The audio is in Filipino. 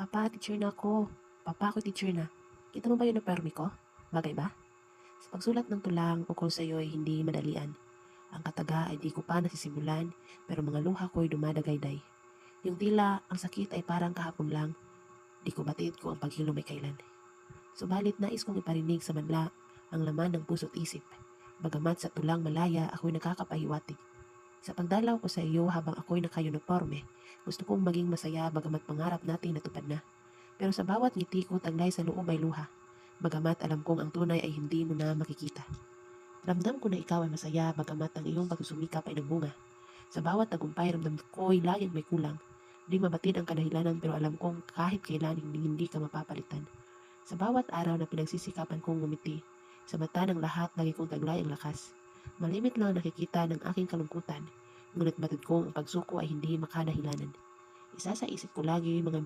Papa, teacher na ako. Papa, ako teacher na. Kita mo ba yun ang permi ko? Bagay ba? Sa pagsulat ng tulang ukol sa iyo ay hindi madalian. Ang kataga ay di ko pa nasisimulan, pero mga luha ko'y dumadagayday. Yung tila, ang sakit ay parang kahapon lang. Di ko batid kung ang paghilom ay kailan. Subalit nais kong iparinig sa manla ang laman ng puso't isip. Bagamat sa tulang malaya ako'y nakakapahiwatig. Sa pagdalaw ko sa iyo habang ako'y naka-uniforme, gusto kong maging masaya bagamat pangarap natin natupad na. Pero sa bawat ngiti ko taglay sa loob ay luha. Bagamat alam kong ang tunay ay hindi mo na makikita. Ramdam ko na ikaw ay masaya bagamat ang iyong pagsusumikap ay nagbunga. Sa bawat tagumpay ramdam ko'y laging may kulang. Di mabatid ang kadahilanan pero alam kong kahit kailan hindi ka mapapalitan. Sa bawat araw na pinagsisikapan kong ngumiti, sa mata ng lahat lagi kong taglay ang lakas. Malimit lang nakikita ng aking kalungkutan, ngunit batid kong ang pagsuko ay hindi makadahilanan. Isa sa isip ko lagi mga